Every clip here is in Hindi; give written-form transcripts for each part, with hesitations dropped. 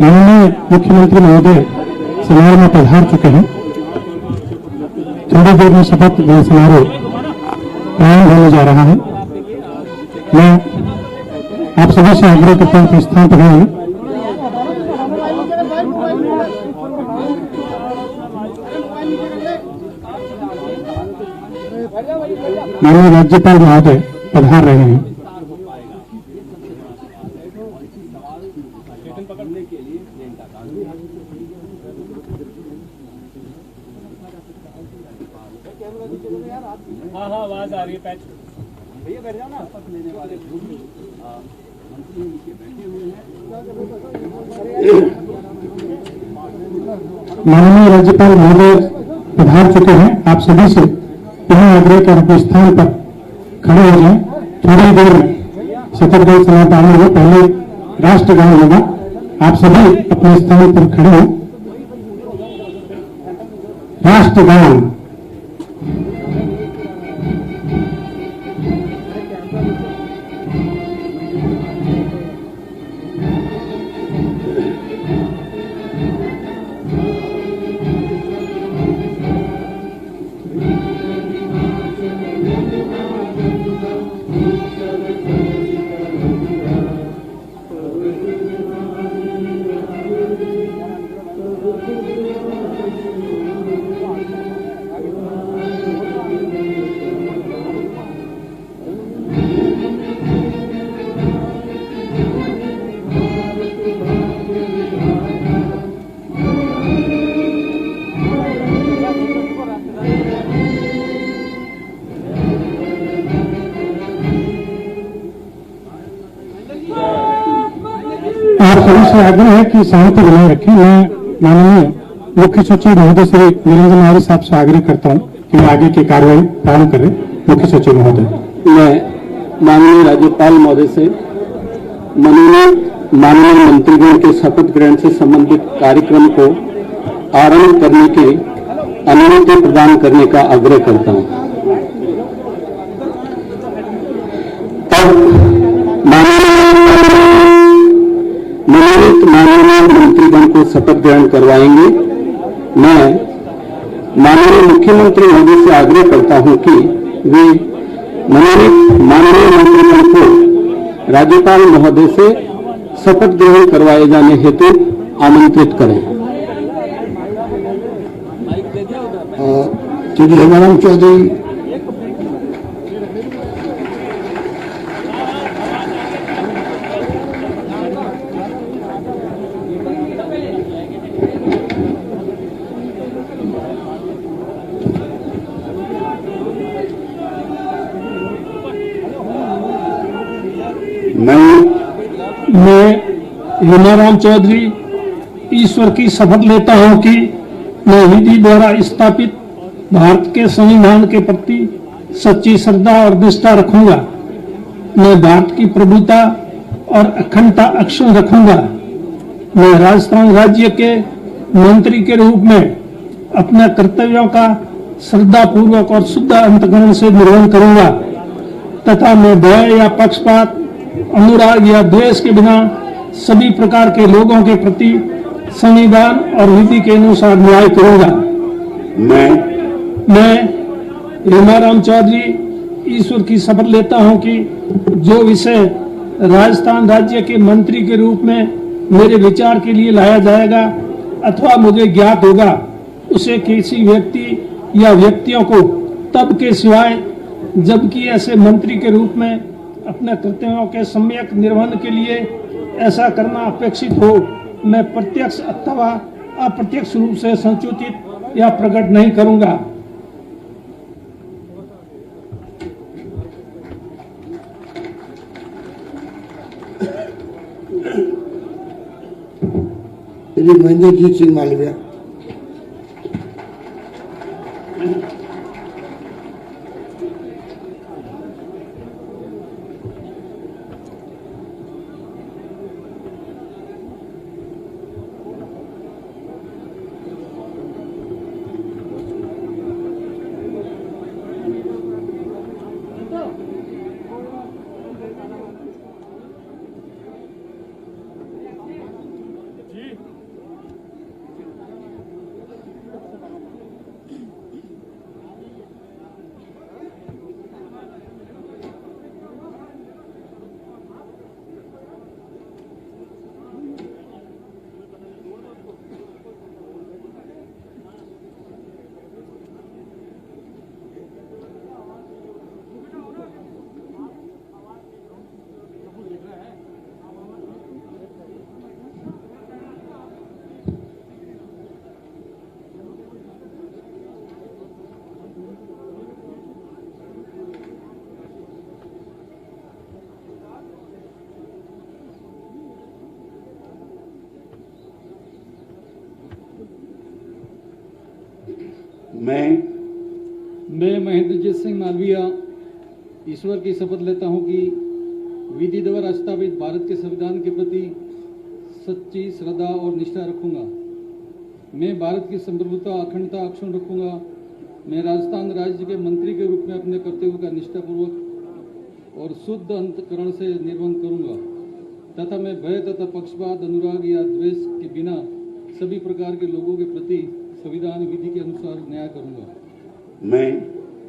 माननीय मुख्यमंत्री महोदय समारोह में पधार चुके हैं। थोड़ी देर में शपथ ग्रहण समारोह प्रारंभ होने जा रहा है। मैं आप सभी से आग्रह करता हूं कि स्थान पर रहें। माननीय राज्यपाल महोदय पधार रहे हैं। हाँ आवाज आ रही है। पैच भैया बैठ जाओ ना। शपथ लेने वाले मंत्री नीचे बैठे हुए हैं। माननीय राज्यपाल महोदय पधार चुके हैं। आप सभी से पुनः आग्रह कर अपने स्थान पर खड़े हो जाएं। थोड़ी देर में शपथ ग्रहण समारोह प्रारंभ होगा। पहले राष्ट्रगान होगा। आप सभी अपने स्थान पर खड़े हो। राष्ट्रगान। आप सभी से आग्रह है कि शांति बनाए रखें। मैं माननीय मुख्य सचिव महोदय श्री निरंजन आर्य साहब से आग्रह करता हूं कि आगे की कार्रवाई प्रारंभ करें। मुख्य सचिव महोदय। मैं माननीय राज्यपाल महोदय से माननीय मंत्रीगण के शपथ ग्रहण से संबंधित कार्यक्रम को आरंभ करने की अनुमति प्रदान करने का आग्रह करता हूं। माननीय मंत्रीगण को शपथ ग्रहण करवाएंगे। मैं माननीय मुख्यमंत्री महोदय से आग्रह करता हूं कि वे माननीय मंत्रीगण को राज्यपाल महोदय से शपथ ग्रहण करवाए जाने हेतु आमंत्रित करें। श्री हेमाराम चौधरी मैं हेमाराम चौधरी ईश्वर की शपथ लेता हूं कि मैं विधि द्वारा स्थापित भारत के संविधान के प्रति सच्ची श्रद्धा और निष्ठा रखूंगा। मैं भारत की प्रभुता और अखंडता अक्षुण्ण रखूंगा। मैं राजस्थान राज्य के मंत्री के रूप में अपने कर्तव्यों का श्रद्धा पूर्वक और शुद्ध अंतःकरण से निर्वहन करूंगा तथा मैं भय या पक्षपात, अनुराग या द्वेष के बिना सभी प्रकार के लोगों के प्रति संविधान और विधि के अनुसार न्याय करूंगा। मैं हेमाराम चौधरी ईश्वर की शपथ लेता हूं कि जो विषय राजस्थान राज्य के मंत्री के रूप में मेरे विचार के लिए लाया जाएगा अथवा मुझे ज्ञात होगा उसे किसी व्यक्ति या व्यक्तियों को तब के सिवाय जबकि ऐसे मंत्री के रूप में अपने कर्तव्यों के सम्यक निर्वहन के लिए ऐसा करना अपेक्षित हो मैं प्रत्यक्ष अथवा अप्रत्यक्ष रूप से संसूचित या प्रकट नहीं करूंगा। श्री महेंद्रजीत सिंह मालविया। मैं महेंद्रजीत सिंह मालविया ईश्वर की शपथ लेता हूं कि विधि द्वारा स्थापित भारत के संविधान के प्रति सच्ची श्रद्धा और निष्ठा रखूंगा। मैं भारत की संप्रभुता अखंडता अक्षुण्ण रखूंगा। मैं राजस्थान राज्य के मंत्री के रूप में अपने कर्तव्यों का निष्ठापूर्वक और शुद्ध अंतकरण से निर्वहन करूंगा तथा मैं भय तथा पक्षपात अनुराग या द्वेष के बिना सभी प्रकार के लोगों के प्रति संविधान विधि के अनुसार न्याय करूंगा।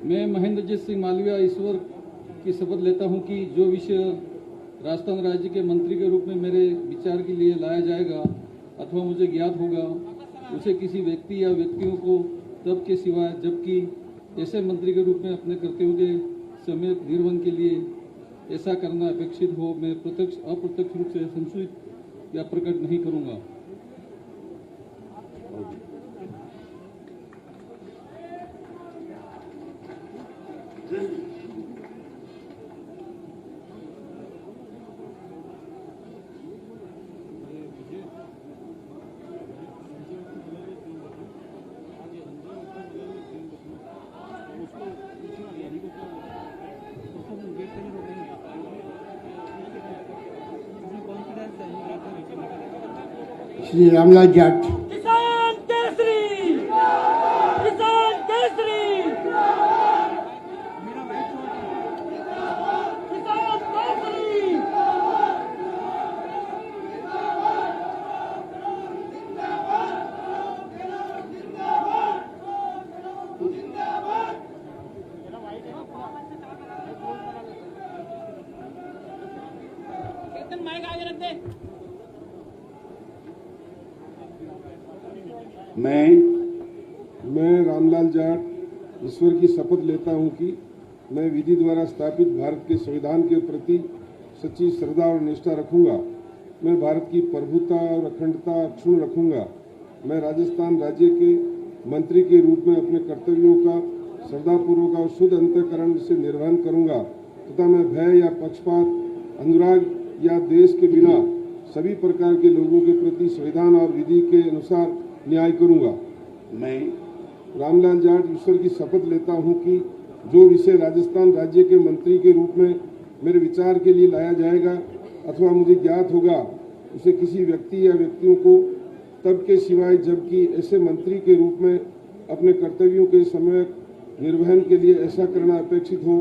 मैं महेंद्रजीत सिंह मालविया ईश्वर की शपथ लेता हूं कि जो विषय राजस्थान राज्य के मंत्री के रूप में मेरे विचार के लिए लाया जाएगा अथवा मुझे ज्ञात होगा उसे किसी व्यक्ति या व्यक्तियों को तब के सिवाय जबकि ऐसे मंत्री के रूप में अपने कर्तव्यों के समय निर्वहन के लिए ऐसा करना अपेक्षित हो मैं प्रत्यक्ष अप्रत्यक्ष रूप से संशोधित या प्रकट नहीं करूंगा। श्री रामलाल जाट। किसान केसरी, किसान केसरी, किसान केसरी। कीर्तन माइक आगे रख दे। मैं रामलाल जाट ईश्वर की शपथ लेता हूं कि मैं विधि द्वारा स्थापित भारत के संविधान के प्रति सच्ची श्रद्धा और निष्ठा रखूंगा। मैं भारत की प्रभुता और अखंडता अक्षुण्ण रखूंगा। मैं राजस्थान राज्य के मंत्री के रूप में अपने कर्तव्यों का श्रद्धापूर्वक और शुद्ध अंतःकरण से निर्वहन करूंगा तथा मैं भय या पक्षपात अनुराग या द्वेष के बिना सभी प्रकार के लोगों के प्रति संविधान और विधि के अनुसार न्याय करूंगा। मैं रामलाल जाट ईश्वर की शपथ लेता हूं कि जो विषय राजस्थान राज्य के मंत्री के रूप में मेरे विचार के लिए लाया जाएगा अथवा मुझे ज्ञात होगा उसे किसी व्यक्ति या व्यक्तियों को तब के सिवाय जबकि ऐसे मंत्री के रूप में अपने कर्तव्यों के समय निर्वहन के लिए ऐसा करना अपेक्षित हो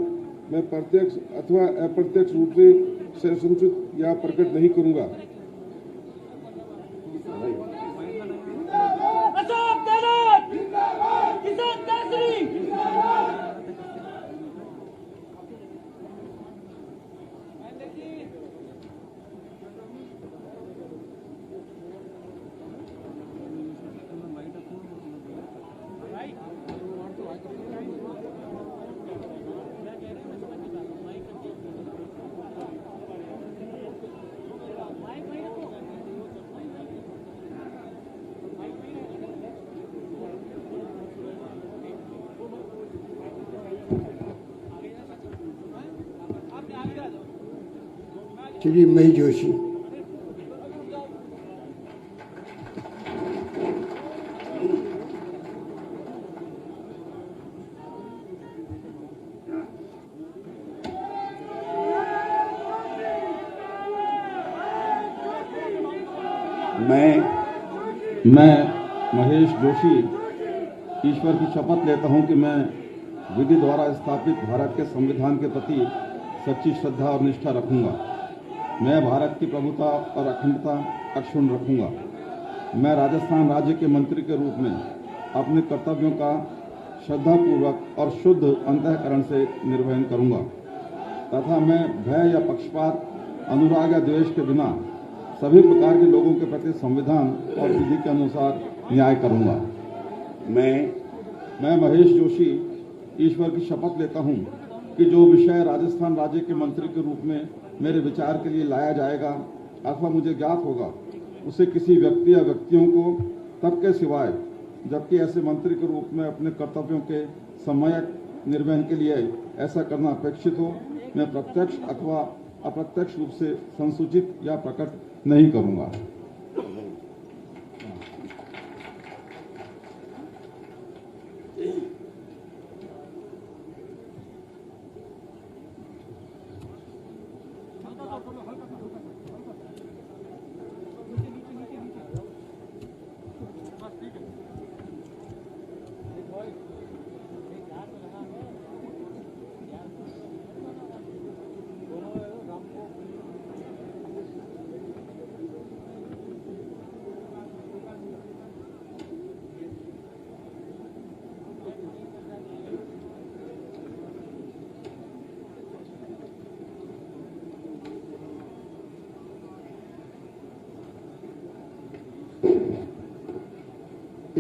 मैं प्रत्यक्ष अथवा अप्रत्यक्ष रूप से संचित या प्रकट नहीं करूंगा। श्री मई जोशी। मैं महेश जोशी ईश्वर की शपथ लेता हूं कि मैं विधि द्वारा स्थापित भारत के संविधान के प्रति सच्ची श्रद्धा और निष्ठा रखूंगा। मैं भारत की प्रभुता और अखंडता अक्षुण्ण रखूंगा। मैं राजस्थान राज्य के मंत्री के रूप में अपने कर्तव्यों का श्रद्धापूर्वक और शुद्ध अंतःकरण से निर्वहन करूंगा तथा मैं भय या पक्षपात अनुराग या द्वेष के बिना सभी प्रकार के लोगों के प्रति संविधान और विधि के अनुसार न्याय करूंगा। मैं महेश जोशी ईश्वर की शपथ लेता हूं कि जो विषय राजस्थान राज्य के मंत्री के रूप में मेरे विचार के लिए लाया जाएगा अथवा मुझे ज्ञात होगा उसे किसी व्यक्ति या व्यक्तियों को तब के सिवाय जबकि ऐसे मंत्री के रूप में अपने कर्तव्यों के सम्यक निर्वहन के लिए ऐसा करना अपेक्षित हो मैं प्रत्यक्ष अथवा अप्रत्यक्ष रूप से संसूचित या प्रकट नहीं करूंगा।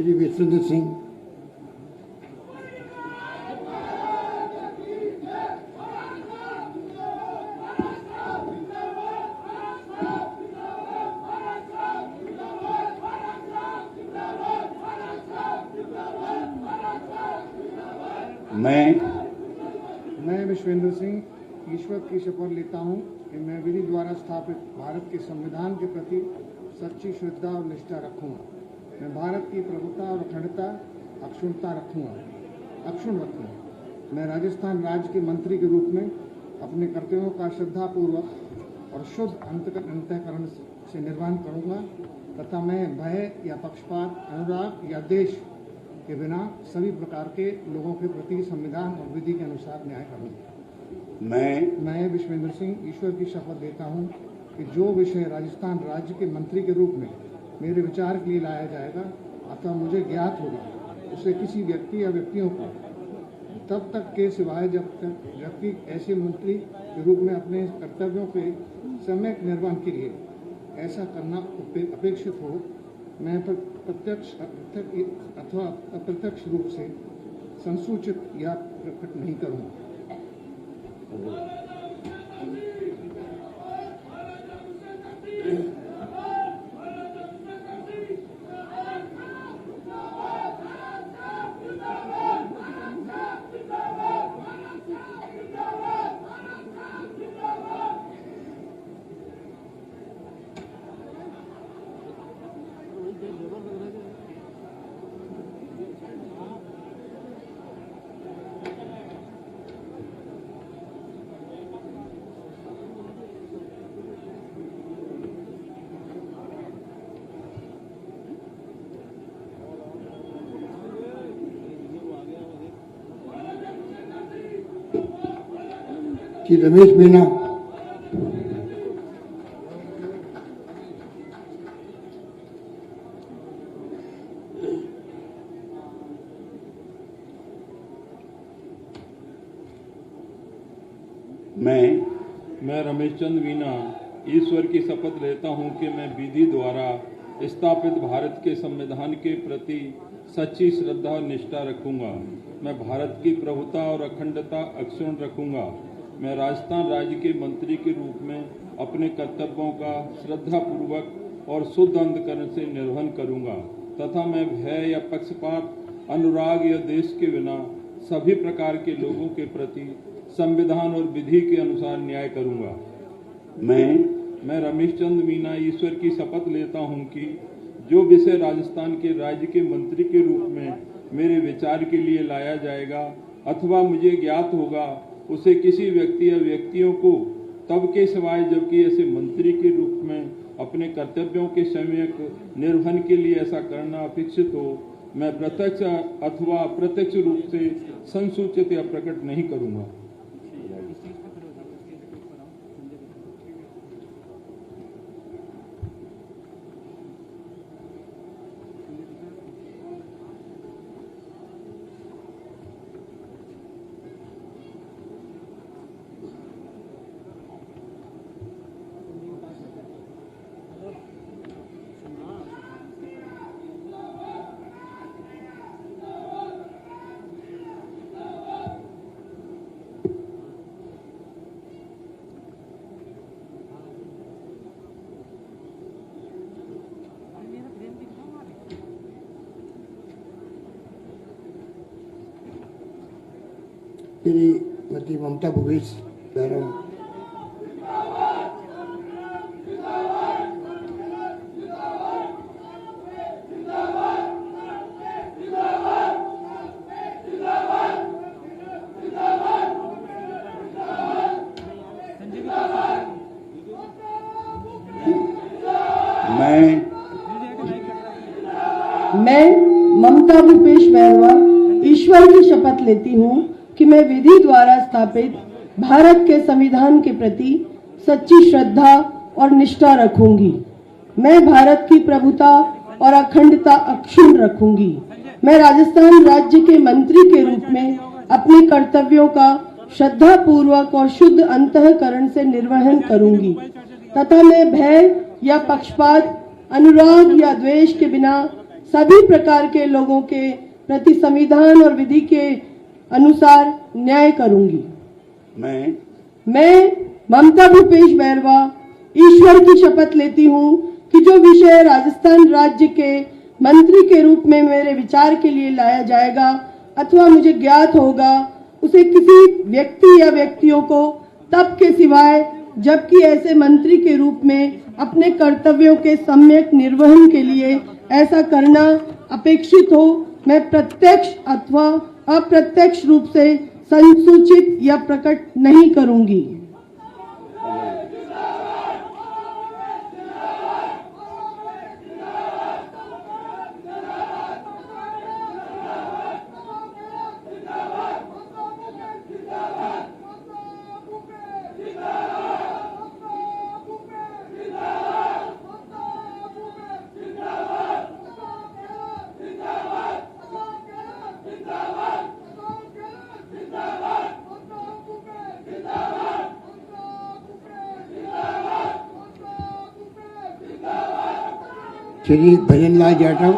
श्री विष्णु सिंह, मैं विश्वेंद्र सिंह ईश्वर की शपथ लेता हूं कि मैं विधि द्वारा स्थापित भारत के संविधान के प्रति सच्ची श्रद्धा और निष्ठा रखूंगा। मैं भारत की प्रभुता और अखंडता अक्षुण रखूंगा। मैं राजस्थान राज्य के मंत्री के रूप में अपने कर्तव्यों का श्रद्धापूर्वक और शुद्ध अंतःकरण से निर्वहन करूंगा तथा मैं भय या पक्षपात, अनुराग या देश के बिना सभी प्रकार के लोगों के प्रति संविधान और विधि के अनुसार न्याय करूंगा। मैं विश्वेंद्र सिंह ईश्वर की शपथ लेता हूं कि जो विषय राजस्थान राज्य के मंत्री के रूप में मेरे विचार के लिए लाया जाएगा अथवा मुझे ज्ञात होगा उसे किसी व्यक्ति या व्यक्तियों को तब तक के सिवाय जबकि ऐसे मंत्री के रूप में अपने कर्तव्यों के सम्यक निर्वहन के लिए ऐसा करना अपेक्षित हो, मैं प्रत्यक्ष अथवा अप्रत्यक्ष रूप से संसूचित या प्रकट नहीं करूंगा। श्री रमेश मीना, मैं रमेश चंद मीना ईश्वर की शपथ लेता हूं कि मैं विधि द्वारा स्थापित भारत के संविधान के प्रति सच्ची श्रद्धा और निष्ठा रखूंगा। मैं भारत की प्रभुता और अखंडता अक्षुण रखूंगा। मैं राजस्थान राज्य के मंत्री के रूप में अपने कर्तव्यों का श्रद्धापूर्वक और शुद्ध अंतःकरण से निर्वहन करूंगा तथा मैं भय या पक्षपात, अनुराग या देश के बिना सभी प्रकार के लोगों के प्रति संविधान और विधि के अनुसार न्याय करूंगा। मैं रमेश चंद मीना ईश्वर की शपथ लेता हूं कि जो विषय राजस्थान के राज्य के मंत्री के रूप में मेरे विचार के लिए लाया जाएगा अथवा मुझे ज्ञात होगा उसे किसी व्यक्ति या व्यक्तियों को तब के सिवाय जबकि ऐसे मंत्री के रूप में अपने कर्तव्यों के सम्यक निर्वहन के लिए ऐसा करना अपेक्षित हो, मैं प्रत्यक्ष अथवा अप्रत्यक्ष रूप से संसूचित या प्रकट नहीं करूंगा। श्रीमती ममता भूपेश बैरम, मैं ममता भूपेश बैरवा ईश्वर की शपथ लेती हूँ कि मैं विधि द्वारा स्थापित भारत के संविधान के प्रति सच्ची श्रद्धा और निष्ठा रखूंगी। मैं भारत की प्रभुता और अखंडता अक्षुण रखूंगी। मैं राजस्थान राज्य के मंत्री के रूप में अपने कर्तव्यों का श्रद्धापूर्वक और शुद्ध अंतःकरण से निर्वहन करूंगी तथा मैं भय या पक्षपात, अनुराग या द्वेष के बिना सभी प्रकार के लोगों के प्रति संविधान और विधि के अनुसार न्याय करूंगी। मैं ममता भूपेश बैरवा ईश्वर की शपथ लेती हूं कि जो विषय राजस्थान राज्य के मंत्री के रूप में मेरे विचार के लिए लाया जाएगा अथवा मुझे ज्ञात होगा, उसे किसी व्यक्ति या व्यक्तियों को तब के सिवाय जबकि ऐसे मंत्री के रूप में अपने कर्तव्यों के सम्यक निर्वहन के लिए ऐसा करना अपेक्षित हो, मैं प्रत्यक्ष अथवा अप्रत्यक्ष रूप से संसूचित या प्रकट नहीं करूंगी। श्री भजनलाल जाटव,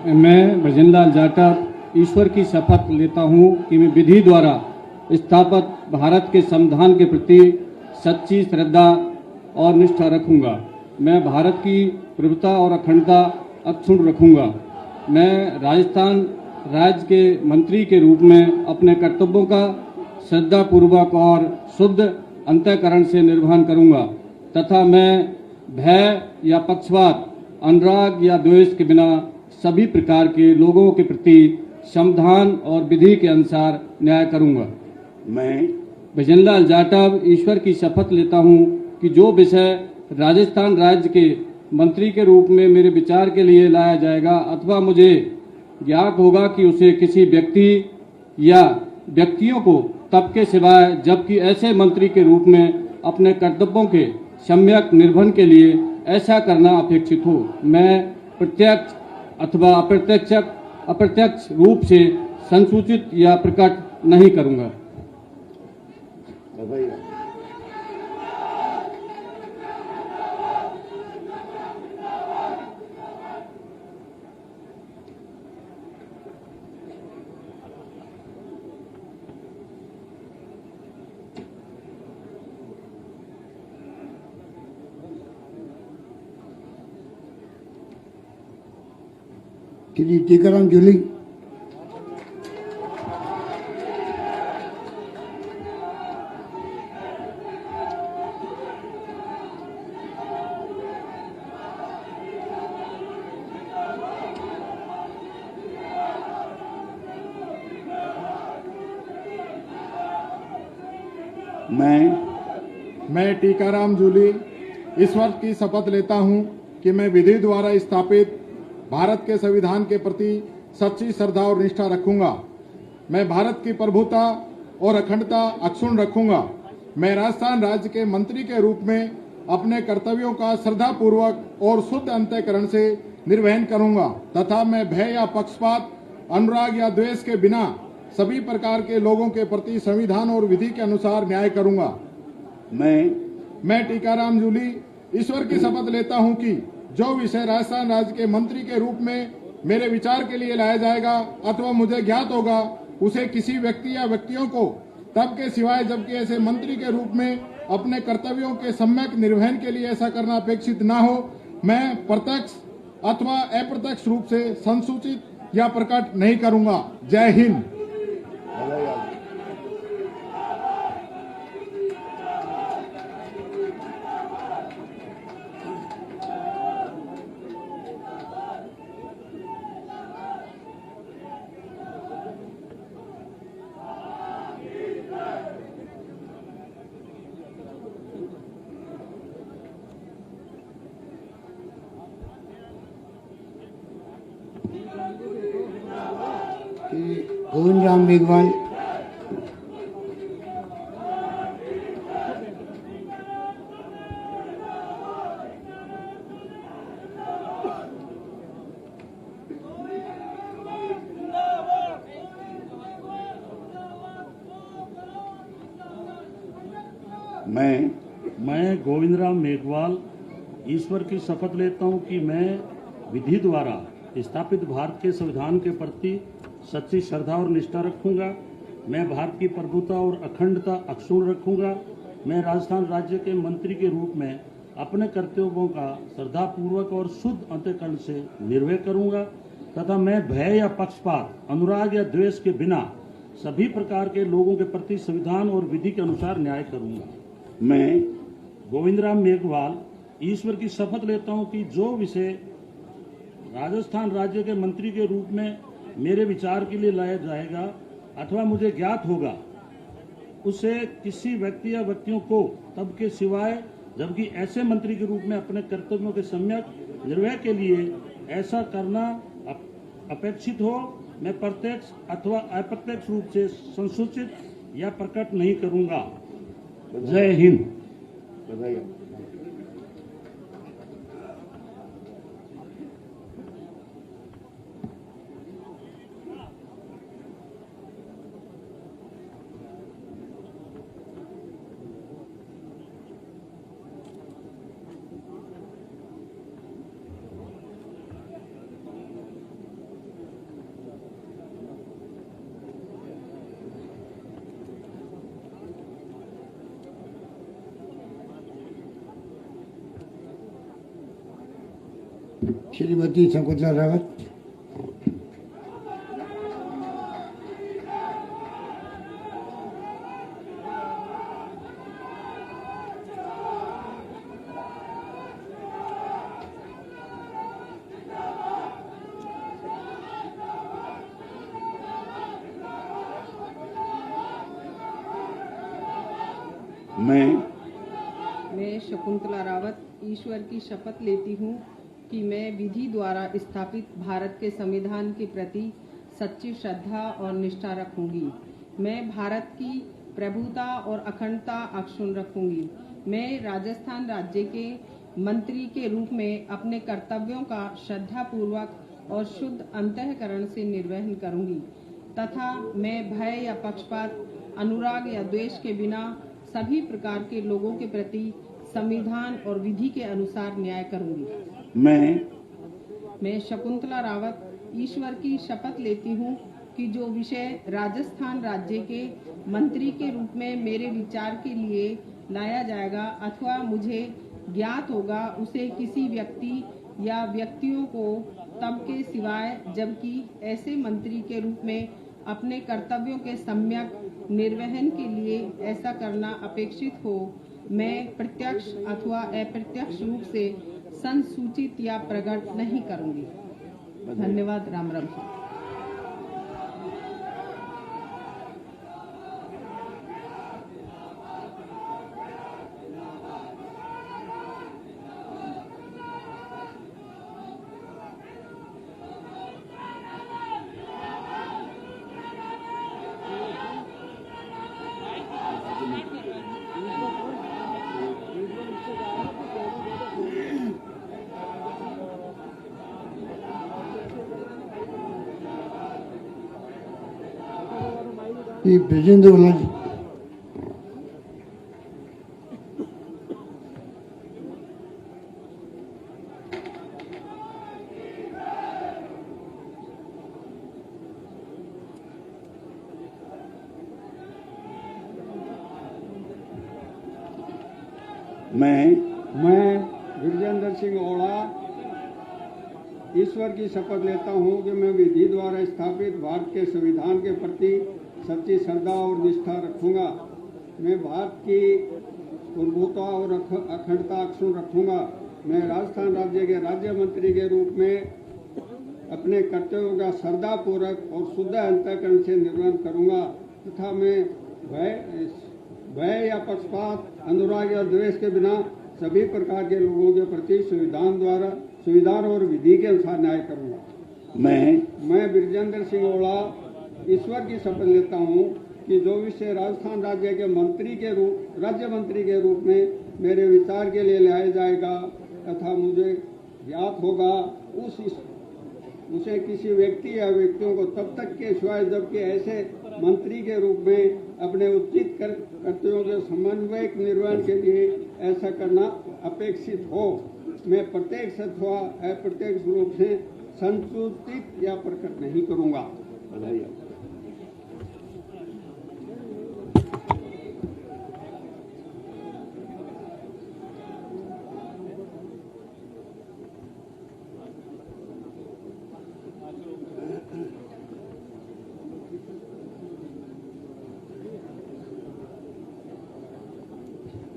मैं भजनलाल जाटव ईश्वर की शपथ लेता हूं कि मैं विधि द्वारा स्थापित भारत के संविधान के प्रति सच्ची श्रद्धा और निष्ठा रखूंगा। मैं भारत की प्रभुता और अखंडता अक्षुण्ण रखूंगा। मैं राजस्थान राज्य के मंत्री के रूप में अपने कर्तव्यों का श्रद्धापूर्वक और शुद्ध अंतःकरण से निर्वहन करूंगा तथा मैं भय या पक्षपात, अनुराग या द्वेष के बिना सभी प्रकार के लोगों के प्रति संविधान और विधि के अनुसार न्याय करूंगा। मैं भजनलाल जाटव ईश्वर की शपथ लेता हूं कि जो विषय राजस्थान राज्य के मंत्री के रूप में मेरे विचार के लिए लाया जाएगा अथवा मुझे ज्ञात होगा कि उसे किसी व्यक्ति या व्यक्तियों को तब के सिवाय जबकि ऐसे मंत्री के रूप में अपने कर्तव्यों के सम्यक निर्वहन के लिए ऐसा करना अपेक्षित हो, मैं प्रत्यक्ष अथवा अप्रत्यक्ष रूप से संसूचित या प्रकट नहीं करूंगा। श्री टीकाराम जूली, मैं टीकाराम जूली ईश्वर की शपथ लेता हूं कि मैं विधि द्वारा स्थापित भारत के संविधान के प्रति सच्ची श्रद्धा और निष्ठा रखूंगा। मैं भारत की प्रभुता और अखंडता अक्षुण्ण रखूंगा। मैं राजस्थान राज्य के मंत्री के रूप में अपने कर्तव्यों का श्रद्धापूर्वक और शुद्ध अंतःकरण से निर्वहन करूंगा तथा मैं भय या पक्षपात, अनुराग या द्वेष के बिना सभी प्रकार के लोगों के प्रति संविधान और विधि के अनुसार न्याय करूंगा। मैं टीकाराम जूली ईश्वर की शपथ लेता हूं कि जो विषय राजस्थान राज्य के मंत्री के रूप में मेरे विचार के लिए लाया जाएगा अथवा मुझे ज्ञात होगा, उसे किसी व्यक्ति या व्यक्तियों को तब के सिवाय जबकि ऐसे मंत्री के रूप में अपने कर्तव्यों के सम्यक निर्वहन के लिए ऐसा करना अपेक्षित न हो, मैं प्रत्यक्ष अथवा अप्रत्यक्ष रूप से संसूचित या प्रकट नहीं करूंगा। जय हिंद। गोविंद राम मेघवाल, मैं गोविंदराम मेघवाल ईश्वर की शपथ लेता हूं कि मैं विधि द्वारा स्थापित भारत के संविधान के प्रति सच्ची श्रद्धा और निष्ठा रखूंगा। मैं भारत की प्रभुता और अखंडता अक्षुण्ण रखूंगा। मैं राजस्थान राज्य के मंत्री के रूप में अपने कर्तव्यों का श्रद्धापूर्वक और शुद्ध अंतःकरण से निर्वहन करूंगा तथा मैं भय या पक्षपात, अनुराग या द्वेष के बिना सभी प्रकार के लोगों के प्रति संविधान और विधि के अनुसार न्याय करूंगा। मैं गोविंदराम मेघवाल ईश्वर की शपथ लेता हूं कि जो विषय राजस्थान राज्य के मंत्री के रूप में मेरे विचार के लिए लाया जाएगा अथवा मुझे ज्ञात होगा उसे किसी व्यक्ति या व्यक्तियों को तब के सिवाय जबकि ऐसे मंत्री के रूप में अपने कर्तव्यों के सम्यक निर्वहन के लिए ऐसा करना अपेक्षित हो मैं प्रत्यक्ष अथवा अप्रत्यक्ष रूप से संसूचित या प्रकट नहीं करूंगा। जय हिंद। श्रीमती शकुंतला रावत। मैं शकुंतला रावत ईश्वर की शपथ लेती हूँ कि मैं विधि द्वारा स्थापित भारत के संविधान के प्रति सच्ची श्रद्धा और निष्ठा रखूंगी। मैं भारत की प्रभुता और अखंडता अक्षुण्ण रखूंगी। मैं राजस्थान राज्य के मंत्री के रूप में अपने कर्तव्यों का श्रद्धापूर्वक और शुद्ध अंतःकरण से निर्वहन करूंगी तथा मैं भय या पक्षपात, अनुराग या द्वेष के बिना सभी प्रकार के लोगों के प्रति संविधान और विधि के अनुसार न्याय करूंगी। मैं शकुंतला रावत ईश्वर की शपथ लेती हूँ कि जो विषय राजस्थान राज्य के मंत्री के रूप में मेरे विचार के लिए लाया जाएगा अथवा मुझे ज्ञात होगा उसे किसी व्यक्ति या व्यक्तियों को तब के सिवाय जबकि ऐसे मंत्री के रूप में अपने कर्तव्यों के सम्यक निर्वहन के लिए ऐसा करना अपेक्षित हो मैं प्रत्यक्ष अथवा अप्रत्यक्ष रूप से संसूचित या प्रकट नहीं करूंगी। धन्यवाद। राम राम। ब्रजेंद्र बालाजी। मैं ब्रजेंद्र सिंह ओड़ा ईश्वर की शपथ लेता हूं कि मैं विधि द्वारा स्थापित भारत के संविधान के प्रति सच्ची श्रद्धा और निष्ठा रखूंगा। मैं भारत की प्रभुता और अखंडता अक्षुण्ण रखूंगा। मैं राजस्थान राज्य के राज्य मंत्री के रूप में अपने कर्तव्यों का श्रद्धापूर्वक और शुद्ध अंतःकरण से निर्वहन करूंगा तथा मैं भय या पक्षपात, अनुराग या द्वेष के बिना सभी प्रकार के लोगों के प्रति संविधान और विधि के अनुसार न्याय करूंगा। मैं ब्रजेंद्र सिंह ओड़ा ईश्वर की शपथ लेता हूं कि जो विषय राजस्थान राज्य के राज्य मंत्री के रूप में मेरे विचार के लिए लाया जाएगा तथा मुझे ज्ञात होगा उसे किसी व्यक्ति या व्यक्तियों को तब तक के सिवाय जबकि ऐसे मंत्री के रूप में अपने उचित कर्तव्यों के समन्वयक निर्वहन के लिए ऐसा करना अपेक्षित हो, मैं प्रत्यक्ष अथवा अप्रत्यक्ष रूप से संसूचित या प्रकट नहीं करूंगा।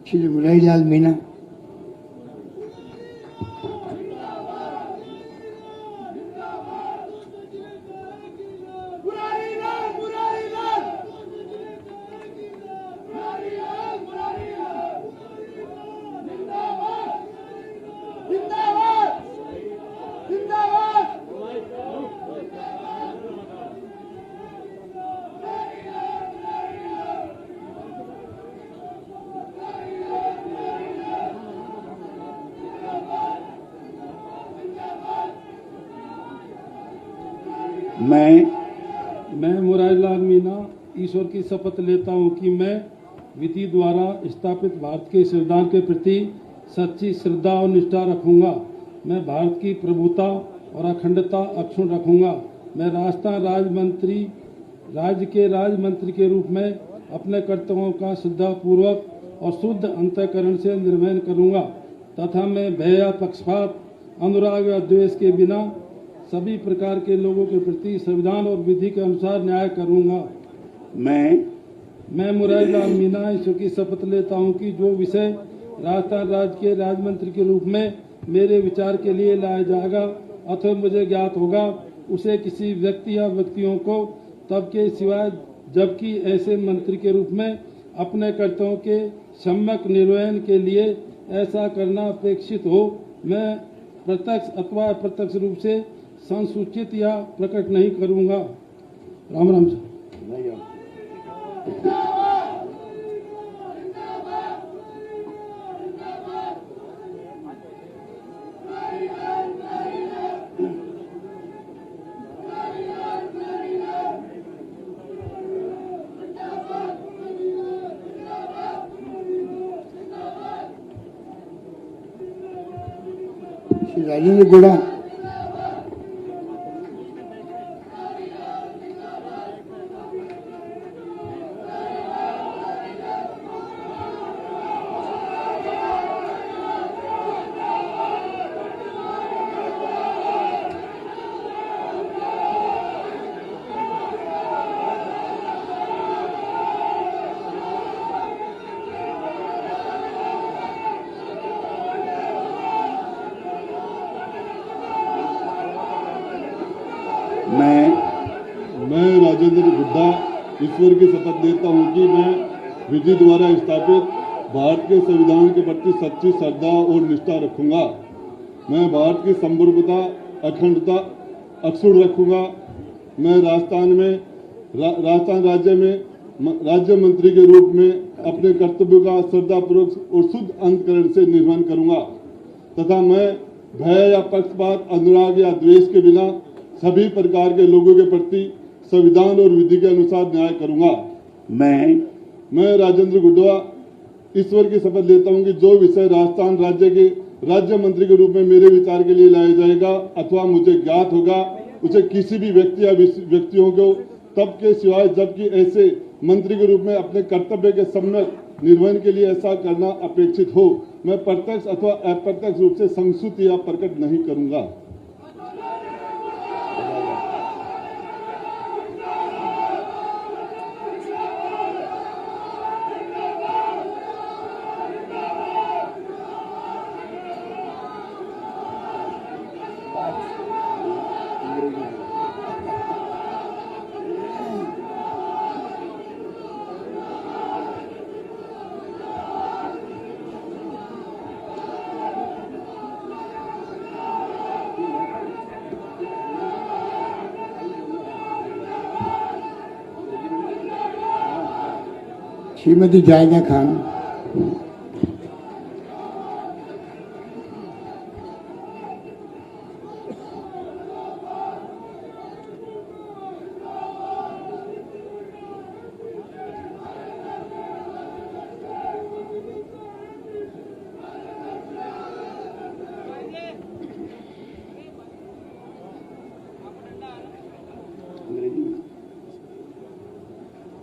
श्री मुरारीलाल मीणा। मैं मुरारीलाल मीणा ईश्वर की शपथ लेता हूं कि मैं विधि द्वारा स्थापित भारत के संविधान के प्रति सच्ची श्रद्धा और निष्ठा रखूंगा। मैं भारत की प्रभुता और अखंडता अक्षुण्ण रखूंगा। मैं राजस्थान राज्य के राजमंत्री के रूप में अपने कर्तव्यों का श्रद्धापूर्वक और शुद्ध अंतःकरण से निर्वहन करूंगा तथा मैं भय या पक्षपात, अनुराग या द्वेष के बिना सभी प्रकार के लोगों के प्रति संविधान और विधि के अनुसार न्याय करूंगा। मैं मुरारीलाल मीणा ईश्वर की शपथ लेता हूं कि जो विषय राजस्थान राज्य के राजमंत्री के रूप में मेरे विचार के लिए लाया जाएगा अथवा मुझे ज्ञात होगा, उसे किसी व्यक्ति या व्यक्तियों को तब के सिवाय जबकि ऐसे मंत्री के रूप में अपने कर्तव्यों के सम्यक निर्वहन के लिए ऐसा करना अपेक्षित हो, मैं प्रत्यक्ष अथवा अप्रत्यक्ष रूप से संसूचित या प्रकट नहीं करूंगा। राम राम जी। श्री राजेंद्र गुड़ा। मैं राजेंद्र गुड्डा ईश्वर की शपथ लेता हूं कि मैं विधि द्वारा स्थापित भारत के संविधान के प्रति सच्ची श्रद्धा और निष्ठा रखूंगा। मैं भारत की संप्रभुता, अखंडता अक्षुण्ण रखूंगा। मैं राजस्थान राज्य में राज्य मंत्री के रूप में अपने कर्तव्यों का श्रद्धापूर्वक और शुद्ध अंतःकरण से निर्वहन करूंगा तथा मैं भय या पक्षपात, अनुराग या द्वेष के बिना सभी प्रकार के लोगों के प्रति संविधान और विधि के अनुसार न्याय करूंगा। मैं राजेंद्र गुड्डा ईश्वर की शपथ लेता हूं कि जो विषय राजस्थान राज्य के राज्य मंत्री के रूप में मेरे विचार के लिए लाया जाएगा अथवा मुझे ज्ञात होगा, उसे किसी भी व्यक्ति या व्यक्तियों को तब के सिवाय जबकि ऐसे मंत्री के रूप में अपने कर्तव्य के सम्यक निर्वहन के लिए ऐसा करना अपेक्षित हो, मैं प्रत्यक्ष अथवा अप्रत्यक्ष रूप से संसूचित या प्रकट नहीं करूंगा। श्रीमती जायदा Khan.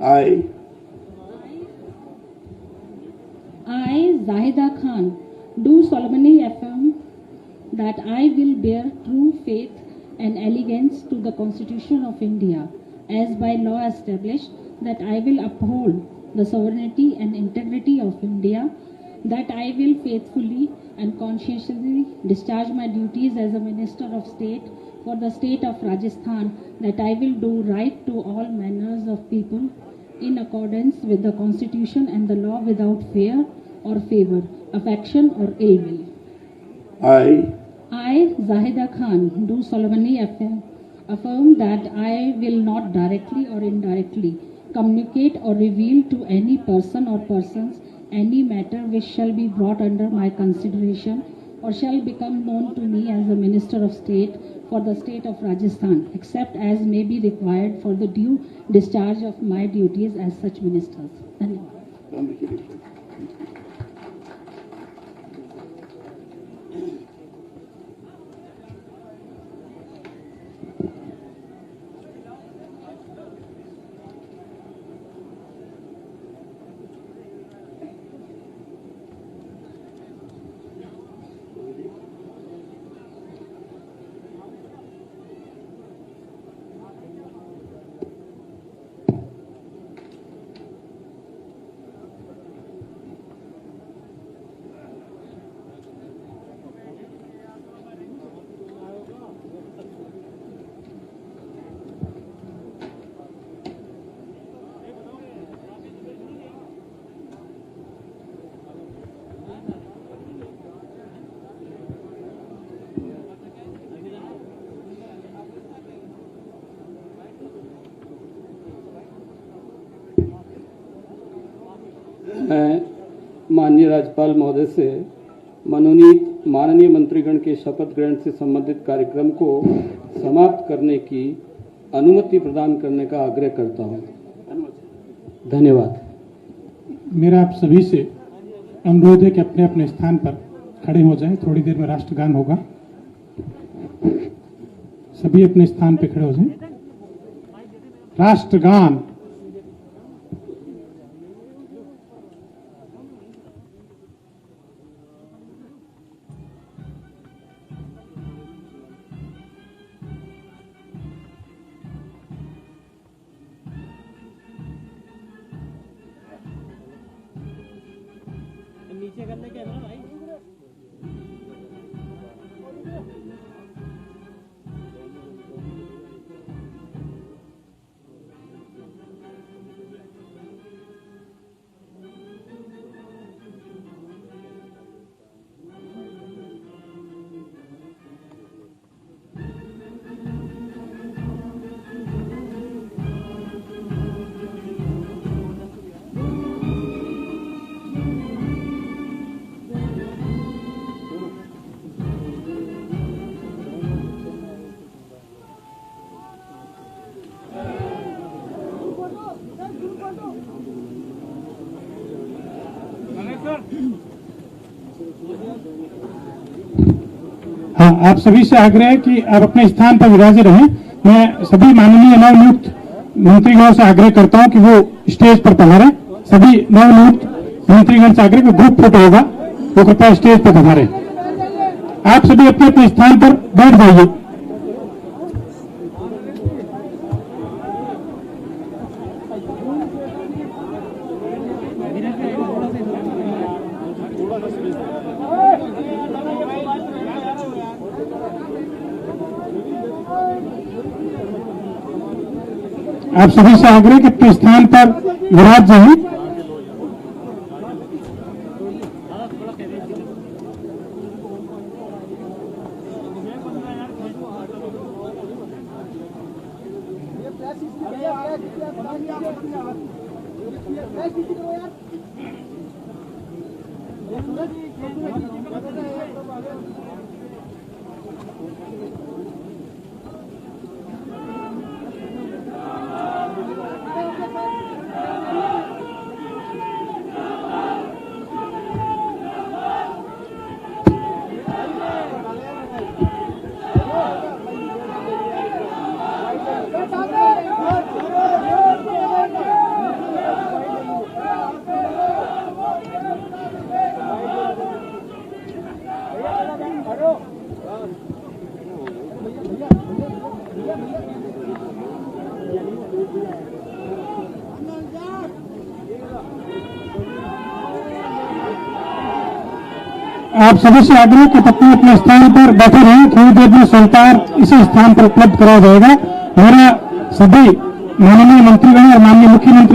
I, Zahida Khan, do solemnly affirm that I will bear true faith and allegiance to the Constitution of India, as by law established, that I will uphold the sovereignty and integrity of India, that I will faithfully and conscientiously discharge my duties as a Minister of State for the state of Rajasthan, that I will do right to all manners of people in accordance with the Constitution and the law without fear or favor, affection or ill will. I, Zahida Khan, do solemnly affirm that I will not directly or indirectly communicate or reveal to any person or persons any matter which shall be brought under my consideration or shall become known to me as a Minister of State for the state of Rajasthan, except as may be required for the due discharge of my duties as such ministers. Dhanyawad. मैं माननीय राज्यपाल महोदय से मनोनीत माननीय मंत्रीगण के शपथ ग्रहण से संबंधित कार्यक्रम को समाप्त करने की अनुमति प्रदान करने का आग्रह करता हूं। धन्यवाद। मेरा आप सभी से अनुरोध है कि अपने अपने स्थान पर खड़े हो जाएं। थोड़ी देर में राष्ट्रगान होगा। सभी अपने स्थान पर खड़े हो जाएं। राष्ट्रगान। नीचे करने के ना भाई। हाँ, आप सभी से आग्रह है कि आप अपने स्थान पर विराजे रहें। मैं सभी माननीय नवनियुक्त मंत्रीगणों से आग्रह करता हूं कि वो स्टेज पर पधारें। सभी नवनियुक्त मंत्रीगण से आग्रह कि ग्रुप फोटो होगा, वो कृपया स्टेज पर पधारें। आप सभी अपने अपने स्थान पर बैठ जाइए। आप सभी से आग्रह कि अपने स्थान पर विराज जाइए। आप सभी से आग्रह कि अपने अपने स्थान पर बैठे रहें। थोड़ी देर में संतार इसी स्थान पर उपलब्ध कराया जाएगा। हमारा सभी माननीय मंत्रीगण और माननीय मुख्यमंत्री